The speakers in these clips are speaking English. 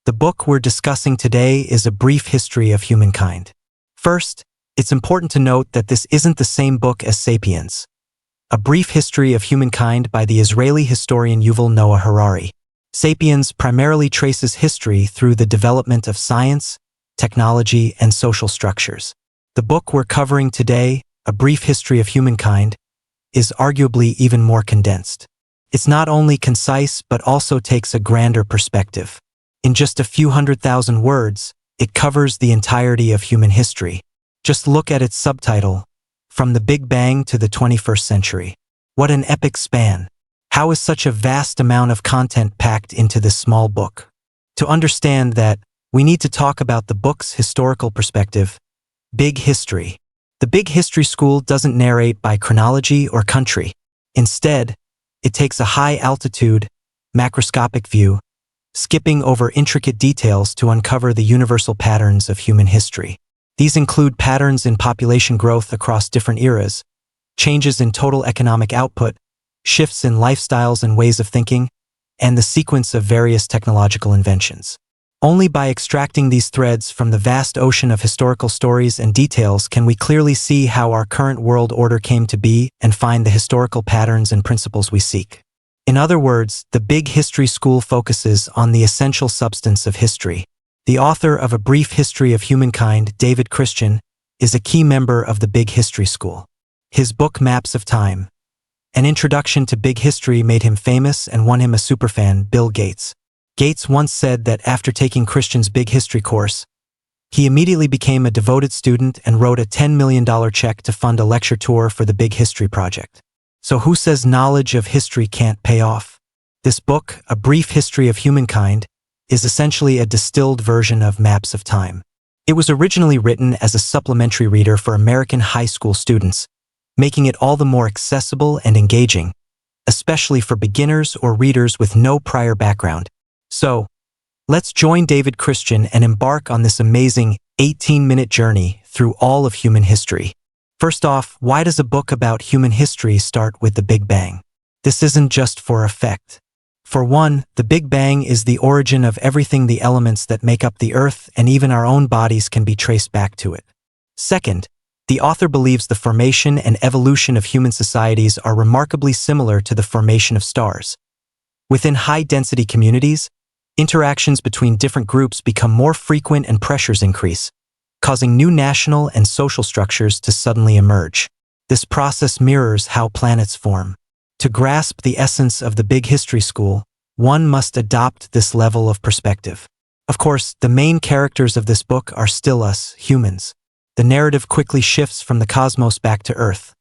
The book we're discussing today is A Brief History of Humankind. First, it's important to note that this isn't the same book as Sapiens, A Brief History of Humankind by the Israeli historian Yuval Noah Harari. Sapiens primarily traces history through the development of science, technology, and social structures. The book we're covering today, A Brief History of Humankind, is arguably even more condensed. It's not only concise but also takes a grander perspective. In just a few 100,000 words, it covers the entirety of human history. Just look at its subtitle, From the Big Bang to the 21st Century. What an epic span! How is such a vast amount of content packed into this small book? To understand that, we need to talk about the book's historical perspective, Big History. The Big History School doesn't narrate by chronology or country. Instead, it takes a high-altitude, macroscopic view, skipping over intricate details to uncover the universal patterns of human history. These include patterns in population growth across different eras, changes in total economic output, shifts in lifestyles and ways of thinking, and the sequence of various technological inventions. Only by extracting these threads from the vast ocean of historical stories and details can we clearly see how our current world order came to be and find the historical patterns and principles we seek. In other words, the Big History School focuses on the essential substance of history. The author of A Brief History of Humankind, David Christian, is a key member of the Big History School. His book Maps of Time, An Introduction to Big History, made him famous and won him a superfan, Bill Gates. Gates once said that after taking Christian's Big History course, he immediately became a devoted student and wrote a $10 million check to fund a lecture tour for the Big History Project. So who says knowledge of history can't pay off? This book, A Brief History of Humankind, is essentially a distilled version of Maps of Time. It was originally written as a supplementary reader for American high school students, making it all the more accessible and engaging, especially for beginners or readers with no prior background. So, let's join David Christian and embark on this amazing 18-minute journey through all of human history. First off, why does a book about human history start with the Big Bang? This isn't just for effect. For one, the Big Bang is the origin of everything. The elements that make up the Earth and even our own bodies can be traced back to it. Second, the author believes the formation and evolution of human societies are remarkably similar to the formation of stars. Within high-density communities, interactions between different groups become more frequent and pressures increase, causing new national and social structures to suddenly emerge. This process mirrors how planets form. To grasp the essence of the Big History School, one must adopt this level of perspective. Of course, the main characters of this book are still us, humans. The narrative quickly shifts from the cosmos back to Earth.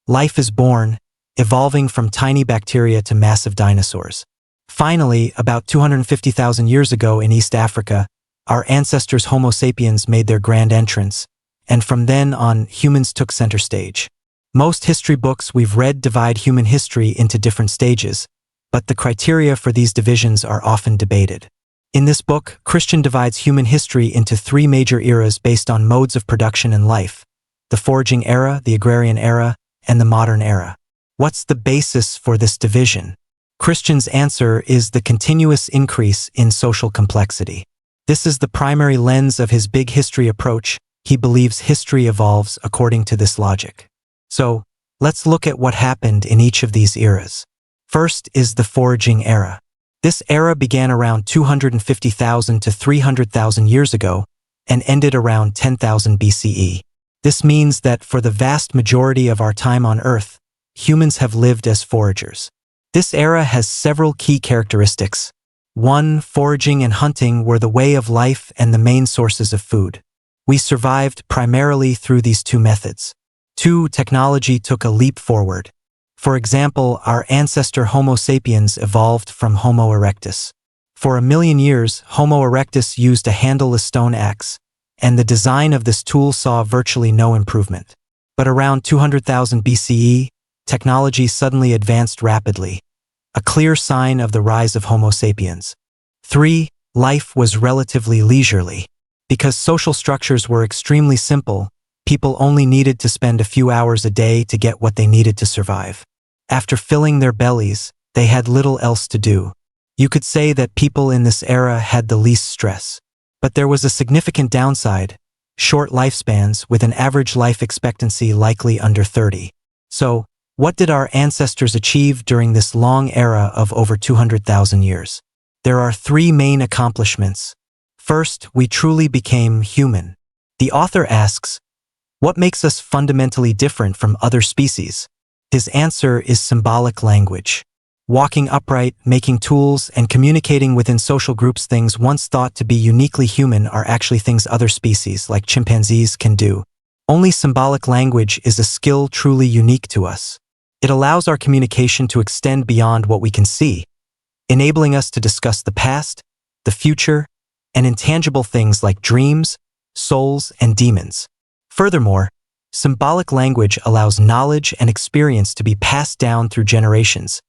Life is born, evolving from tiny bacteria to massive dinosaurs. Finally, about 250,000 years ago in East Africa, our ancestors Homo sapiens made their grand entrance, and from then on, humans took center stage. Most history books we've read divide human history into different stages, but the criteria for these divisions are often debated. In this book, Christian divides human history into three major eras based on modes of production and life: the foraging era, the agrarian era, and the modern era. What's the basis for this division? Christian's answer is the continuous increase in social complexity. This is the primary lens of his Big History approach. He believes history evolves according to this logic. So, let's look at what happened in each of these eras. First is the foraging era. This era began around 250,000 to 300,000 years ago and ended around 10,000 BCE. This means that for the vast majority of our time on Earth, humans have lived as foragers. This era has several key characteristics. 1. Foraging and hunting were the way of life and the main sources of food. We survived primarily through these two methods. 2. Technology took a leap forward. For example, our ancestor Homo sapiens evolved from Homo erectus. For 1,000,000 years, Homo erectus used a handleless stone axe, and the design of this tool saw virtually no improvement. But around 200,000 BCE, technology suddenly advanced rapidly, a clear sign of the rise of Homo sapiens. 3. Life was relatively leisurely. Because social structures were extremely simple, people only needed to spend a few hours a day to get what they needed to survive. After filling their bellies, they had little else to do. You could say that people in this era had the least stress. But there was a significant downside: short lifespans with an average life expectancy likely under 30. So, what did our ancestors achieve during this long era of over 200,000 years? There are three main accomplishments. First, we truly became human. The author asks, what makes us fundamentally different from other species? His answer is symbolic language. Walking upright, making tools, and communicating within social groups. Things once thought to be uniquely human are actually things other species, like chimpanzees, can do. Only symbolic language is a skill truly unique to us. It allows our communication to extend beyond what we can see, enabling us to discuss the past, the future, and intangible things like dreams, souls, and demons. Furthermore, symbolic language allows knowledge and experience to be passed down through generations,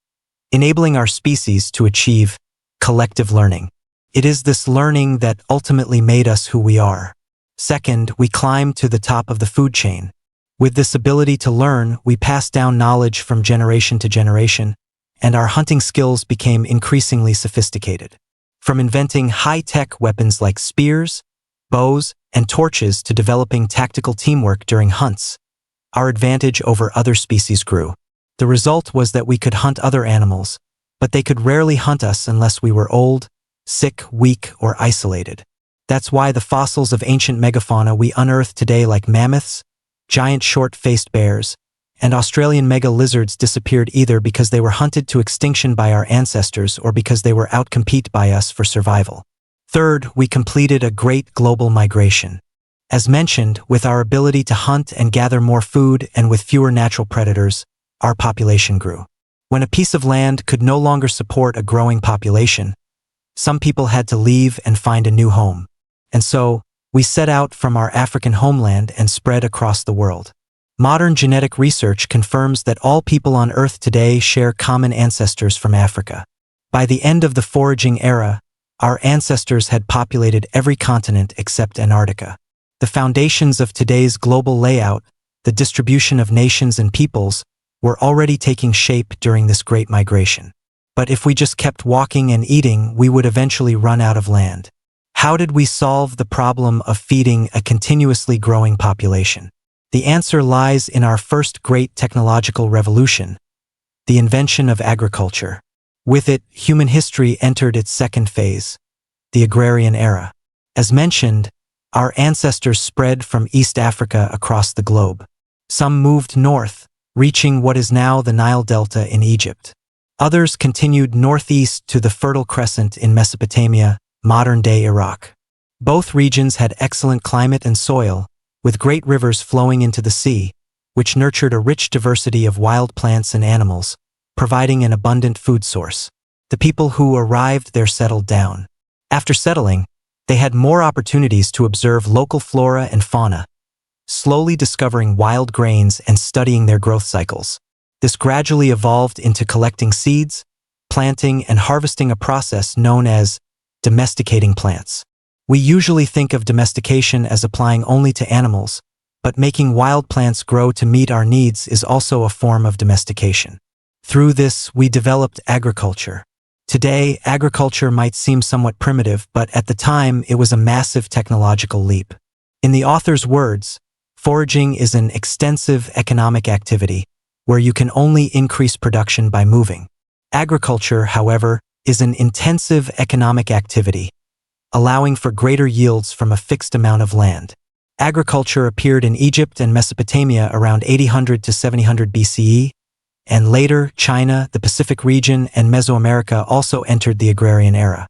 enabling our species to achieve collective learning. It is this learning that ultimately made us who we are. Second, we climbed to the top of the food chain. With this ability to learn, we passed down knowledge from generation to generation, and our hunting skills became increasingly sophisticated. From inventing high-tech weapons like spears, bows, and torches to developing tactical teamwork during hunts, our advantage over other species grew. The result was that we could hunt other animals, but they could rarely hunt us unless we were old, sick, weak, or isolated. That's why the fossils of ancient megafauna we unearth today, like mammoths, giant short-faced bears, and Australian mega lizards, disappeared either because they were hunted to extinction by our ancestors or because they were outcompeted by us for survival. Third, we completed a great global migration. As mentioned, with our ability to hunt and gather more food and with fewer natural predators, our population grew. When a piece of land could no longer support a growing population, some people had to leave and find a new home. And so, we set out from our African homeland and spread across the world. Modern genetic research confirms that all people on Earth today share common ancestors from Africa. By the end of the foraging era, our ancestors had populated every continent except Antarctica. The foundations of today's global layout, the distribution of nations and peoples, were already taking shape during this great migration. But if we just kept walking and eating, we would eventually run out of land. How did we solve the problem of feeding a continuously growing population? The answer lies in our first great technological revolution, the invention of agriculture. With it, human history entered its second phase, the agrarian era. As mentioned, our ancestors spread from East Africa across the globe. Some moved north, reaching what is now the Nile Delta in Egypt. Others continued northeast to the Fertile Crescent in Mesopotamia, modern-day Iraq. Both regions had excellent climate and soil, with great rivers flowing into the sea, which nurtured a rich diversity of wild plants and animals, providing an abundant food source. The people who arrived there settled down. After settling, they had more opportunities to observe local flora and fauna, slowly discovering wild grains and studying their growth cycles. This gradually evolved into collecting seeds, planting, and harvesting, a process known as domesticating plants. We usually think of domestication as applying only to animals, but making wild plants grow to meet our needs is also a form of domestication. Through this, we developed agriculture. Today, agriculture might seem somewhat primitive, but at the time, it was a massive technological leap. In the author's words, foraging is an extensive economic activity where you can only increase production by moving. Agriculture, however, is an intensive economic activity, allowing for greater yields from a fixed amount of land. Agriculture appeared in Egypt and Mesopotamia around 800 to 700 BCE, and later China, the Pacific region, and Mesoamerica also entered the agrarian era.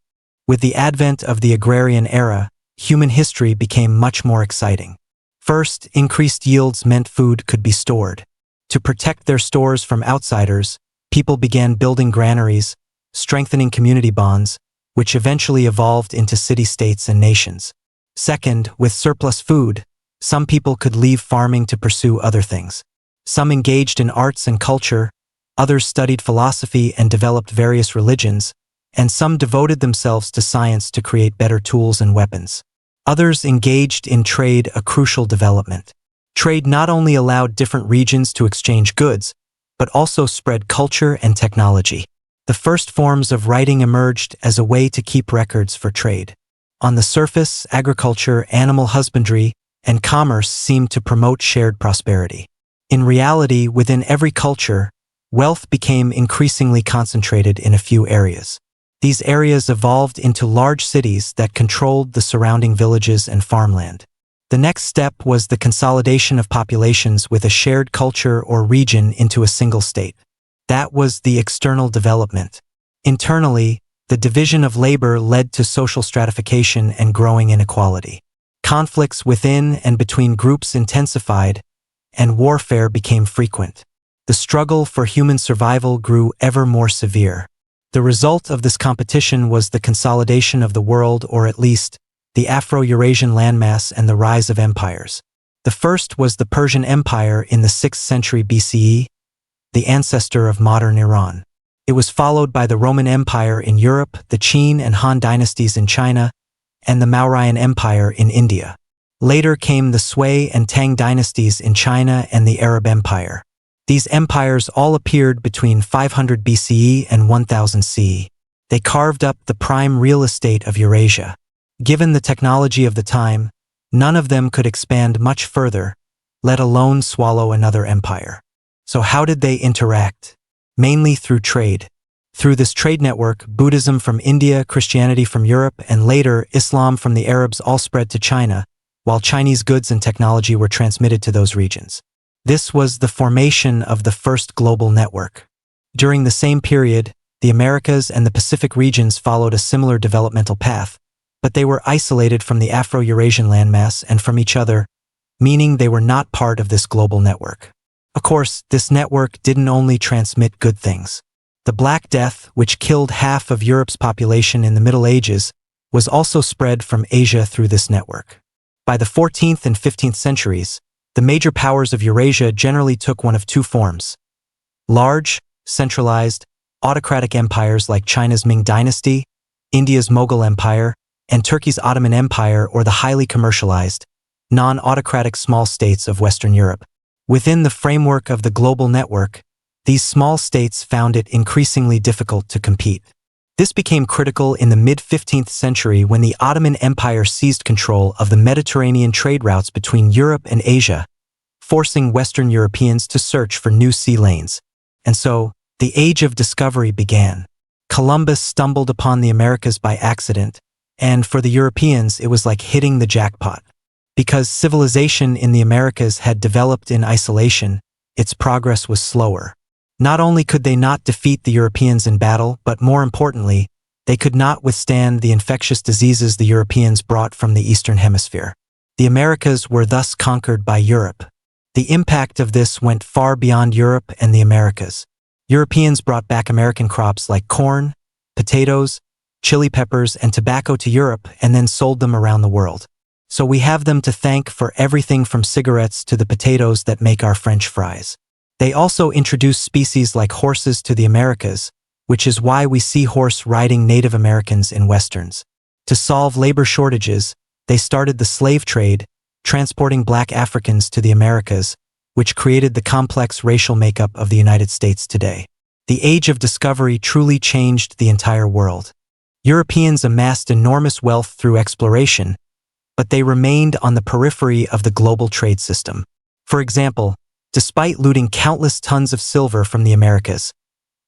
With the advent of the agrarian era, human history became much more exciting. First, increased yields meant food could be stored. To protect their stores from outsiders, people began building granaries, strengthening community bonds, which eventually evolved into city-states and nations. Second, with surplus food, some people could leave farming to pursue other things. Some engaged in arts and culture, others studied philosophy and developed various religions, and some devoted themselves to science to create better tools and weapons. Others engaged in trade, a crucial development. Trade not only allowed different regions to exchange goods, but also spread culture and technology. The first forms of writing emerged as a way to keep records for trade. On the surface, agriculture, animal husbandry, and commerce seemed to promote shared prosperity. In reality, within every culture, wealth became increasingly concentrated in a few areas. These areas evolved into large cities that controlled the surrounding villages and farmland. The next step was the consolidation of populations with a shared culture or region into a single state. That was the external development. Internally, the division of labor led to social stratification and growing inequality. Conflicts within and between groups intensified, and warfare became frequent. The struggle for human survival grew ever more severe. The result of this competition was the consolidation of the world, or at least, the Afro-Eurasian landmass and the rise of empires. The first was the Persian Empire in the 6th century BCE, the ancestor of modern Iran. It was followed by the Roman Empire in Europe, the Qin and Han dynasties in China, and the Mauryan Empire in India. Later came the Sui and Tang dynasties in China and the Arab Empire. These empires all appeared between 500 BCE and 1000 CE. They carved up the prime real estate of Eurasia. Given the technology of the time, none of them could expand much further, let alone swallow another empire. So how did they interact? Mainly through trade. Through this trade network, Buddhism from India, Christianity from Europe, and later Islam from the Arabs all spread to China, while Chinese goods and technology were transmitted to those regions. This was the formation of the first global network. During the same period, the Americas and the Pacific regions followed a similar developmental path, but they were isolated from the Afro-Eurasian landmass and from each other, meaning they were not part of this global network. Of course, this network didn't only transmit good things. The Black Death, which killed half of Europe's population in the Middle Ages, was also spread from Asia through this network. By the 14th and 15th centuries, the major powers of Eurasia generally took one of two forms: large, centralized, autocratic empires like China's Ming Dynasty, India's Mughal Empire, and Turkey's Ottoman Empire, or the highly commercialized, non-autocratic small states of Western Europe. Within the framework of the global network, these small states found it increasingly difficult to compete. This became critical in the mid-15th century when the Ottoman Empire seized control of the Mediterranean trade routes between Europe and Asia, forcing Western Europeans to search for new sea lanes. And so, the Age of Discovery began. Columbus stumbled upon the Americas by accident, and for the Europeans it was like hitting the jackpot. Because civilization in the Americas had developed in isolation, its progress was slower. Not only could they not defeat the Europeans in battle, but more importantly, they could not withstand the infectious diseases the Europeans brought from the Eastern Hemisphere. The Americas were thus conquered by Europe. The impact of this went far beyond Europe and the Americas. Europeans brought back American crops like corn, potatoes, chili peppers, and tobacco to Europe and then sold them around the world. So we have them to thank for everything from cigarettes to the potatoes that make our French fries. They also introduced species like horses to the Americas, which is why we see horse-riding Native Americans in Westerns. To solve labor shortages, they started the slave trade, transporting black Africans to the Americas, which created the complex racial makeup of the United States today. The Age of Discovery truly changed the entire world. Europeans amassed enormous wealth through exploration, but they remained on the periphery of the global trade system. For example, despite looting countless tons of silver from the Americas,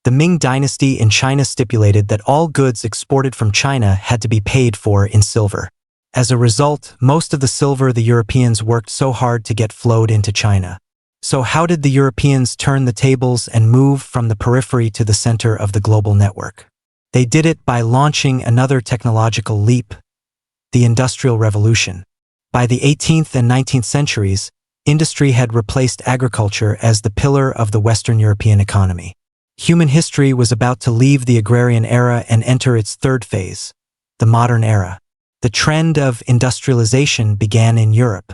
the Ming Dynasty in China stipulated that all goods exported from China had to be paid for in silver. As a result, most of the silver the Europeans worked so hard to get flowed into China. So how did the Europeans turn the tables and move from the periphery to the center of the global network? They did it by launching another technological leap: the Industrial Revolution. By the 18th and 19th centuries, industry had replaced agriculture as the pillar of the Western European economy. Human history was about to leave the agrarian era and enter its third phase, the modern era. The trend of industrialization began in Europe.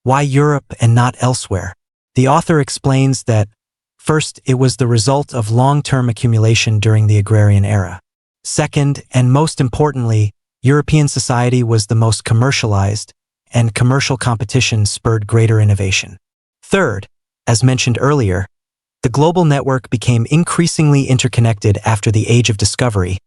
Why Europe and not elsewhere? The author explains that, first, it was the result of long-term accumulation during the agrarian era. Second, and most importantly, European society was the most commercialized, and commercial competition spurred greater innovation. Third, as mentioned earlier, The global network became increasingly interconnected after the Age of Discovery,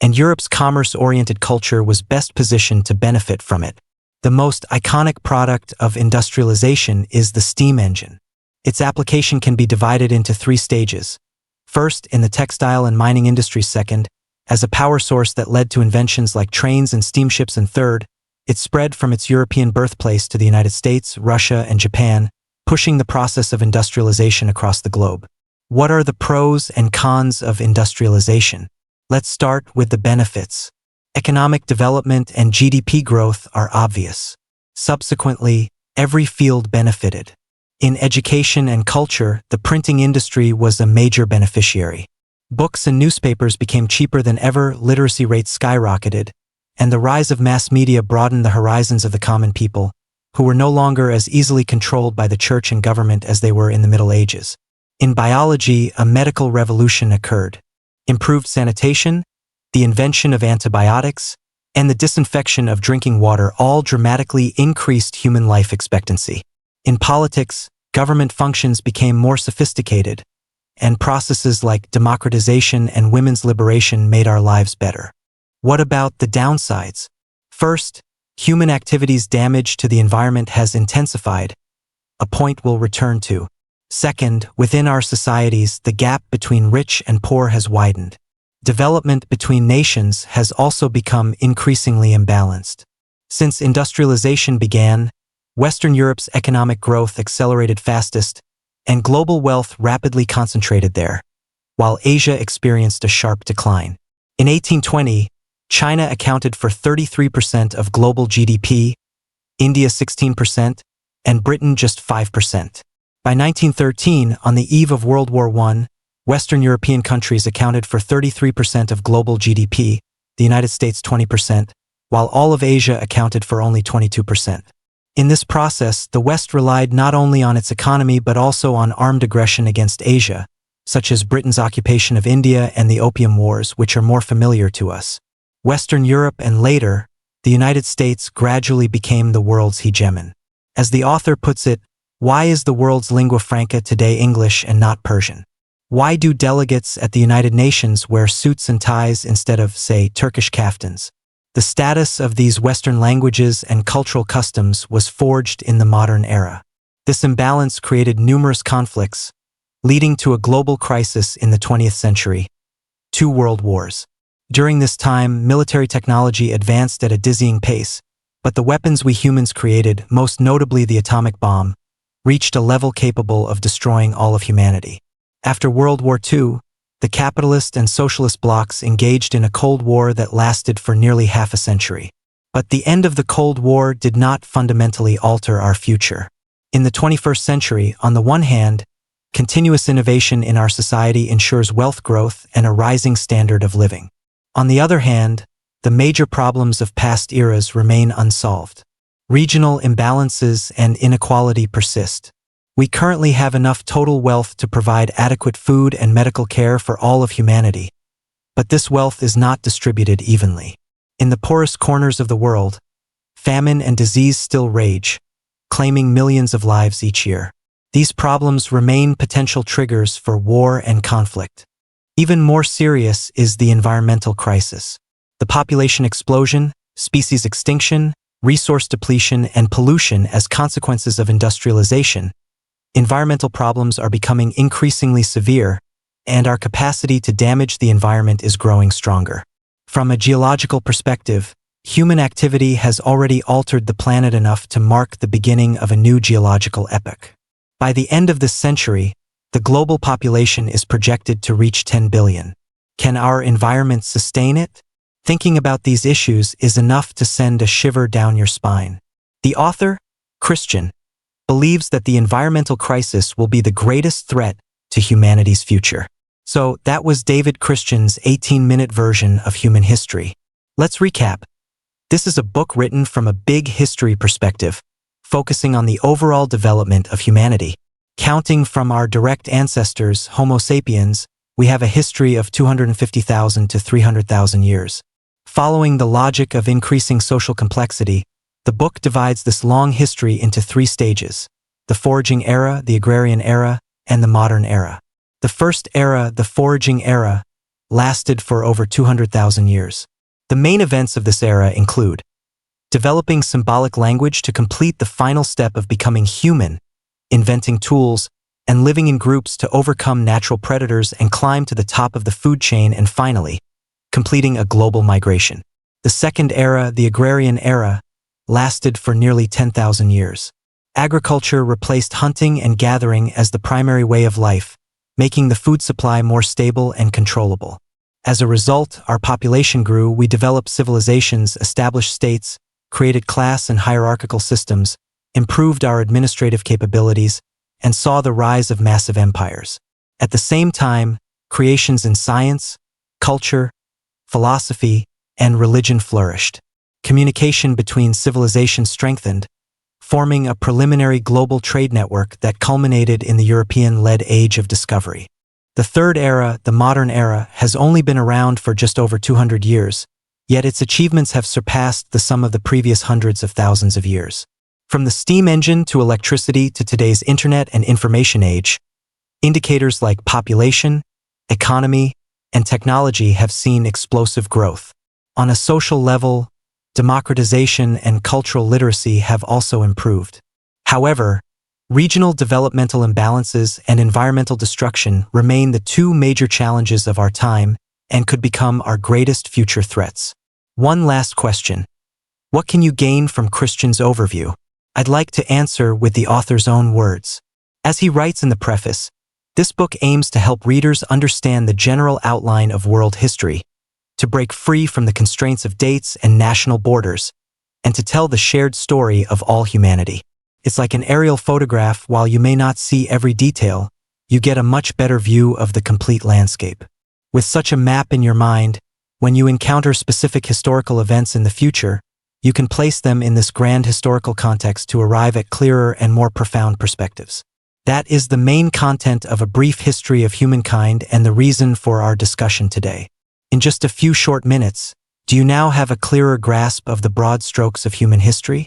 and Europe's commerce-oriented culture was best positioned to benefit from it. The most iconic product of industrialization is the steam engine. Its application can be divided into three stages. First, in the textile and mining industries; second, as a power source that led to inventions like trains and steamships; and third, it spread from its European birthplace to the United States, Russia, and Japan, pushing the process of industrialization across the globe. What are the pros and cons of industrialization? Let's start with the benefits. Economic development and GDP growth are obvious. Subsequently, every field benefited. In education and culture, the printing industry was a major beneficiary. Books and newspapers became cheaper than ever, literacy rates skyrocketed, and the rise of mass media broadened the horizons of the common people, who were no longer as easily controlled by the church and government as they were in the Middle Ages. In biology, a medical revolution occurred. Improved sanitation, the invention of antibiotics, and the disinfection of drinking water all dramatically increased human life expectancy. In politics, government functions became more sophisticated, and processes like democratization and women's liberation made our lives better. What about the downsides? First, human activities' damage to the environment has intensified, a point we'll return to. Second, within our societies, the gap between rich and poor has widened. Development between nations has also become increasingly imbalanced. Since industrialization began, Western Europe's economic growth accelerated fastest, and global wealth rapidly concentrated there, while Asia experienced a sharp decline. In 1820, China accounted for 33% of global GDP, India 16%, and Britain just 5%. By 1913, on the eve of World War I, Western European countries accounted for 33% of global GDP, the United States 20%, while all of Asia accounted for only 22%. In this process, the West relied not only on its economy but also on armed aggression against Asia, such as Britain's occupation of India and the Opium Wars, which are more familiar to us. Western Europe and later, the United States gradually became the world's hegemon. As the author puts it, why is the world's lingua franca today English and not Persian? Why do delegates at the United Nations wear suits and ties instead of, say, Turkish kaftans? The status of these Western languages and cultural customs was forged in the modern era. This imbalance created numerous conflicts, leading to a global crisis in the 20th century, 2 world wars. During this time, military technology advanced at a dizzying pace, but the weapons we humans created, most notably the atomic bomb, reached a level capable of destroying all of humanity. After World War II, the capitalist and socialist blocs engaged in a Cold War that lasted for nearly half a century. But the end of the Cold War did not fundamentally alter our future. In the 21st century, on the one hand, continuous innovation in our society ensures wealth growth and a rising standard of living. On the other hand, the major problems of past eras remain unsolved. Regional imbalances and inequality persist. We currently have enough total wealth to provide adequate food and medical care for all of humanity, but this wealth is not distributed evenly. In the poorest corners of the world, famine and disease still rage, claiming millions of lives each year. These problems remain potential triggers for war and conflict. Even more serious is the environmental crisis. The population explosion, species extinction, resource depletion, and pollution as consequences of industrialization. Environmental problems are becoming increasingly severe, and our capacity to damage the environment is growing stronger. From a geological perspective, human activity has already altered the planet enough to mark the beginning of a new geological epoch. By the end of this century, the global population is projected to reach 10 billion. Can our environment sustain it? Thinking about these issues is enough to send a shiver down your spine. The author, Christian, believes that the environmental crisis will be the greatest threat to humanity's future. So that was David Christian's 18-minute version of human history. Let's recap. This is a book written from a big history perspective, focusing on the overall development of humanity. Counting from our direct ancestors, Homo sapiens, we have a history of 250,000 to 300,000 years. Following the logic of increasing social complexity, the book divides this long history into 3 stages: the foraging era, the agrarian era, and the modern era. The first era, the foraging era, lasted for over 200,000 years. The main events of this era include developing symbolic language to complete the final step of becoming human, inventing tools, and living in groups to overcome natural predators and climb to the top of the food chain, and finally, completing a global migration. The second era, the agrarian era, lasted for nearly 10,000 years. Agriculture replaced hunting and gathering as the primary way of life, making the food supply more stable and controllable. As a result, our population grew, we developed civilizations, established states, created class and hierarchical systems, improved our administrative capabilities, and saw the rise of massive empires. At the same time, creations in science, culture, philosophy, and religion flourished. Communication between civilizations strengthened, forming a preliminary global trade network that culminated in the European-led Age of Discovery. The third era, the modern era, has only been around for just over 200 years, yet its achievements have surpassed the sum of the previous hundreds of thousands of years. From the steam engine to electricity to today's internet and information age, indicators like population, economy, and technology have seen explosive growth. On a social level, democratization and cultural literacy have also improved. However, regional developmental imbalances and environmental destruction remain the two major challenges of our time and could become our greatest future threats. One last question. What can you gain from Christian's overview? I'd like to answer with the author's own words. As he writes in the preface, this book aims to help readers understand the general outline of world history, to break free from the constraints of dates and national borders, and to tell the shared story of all humanity. It's like an aerial photograph. While you may not see every detail, you get a much better view of the complete landscape. With such a map in your mind, when you encounter specific historical events in the future, you can place them in this grand historical context to arrive at clearer and more profound perspectives. That is the main content of A Brief History of Humankind and the reason for our discussion today. In just a few short minutes, do you now have a clearer grasp of the broad strokes of human history?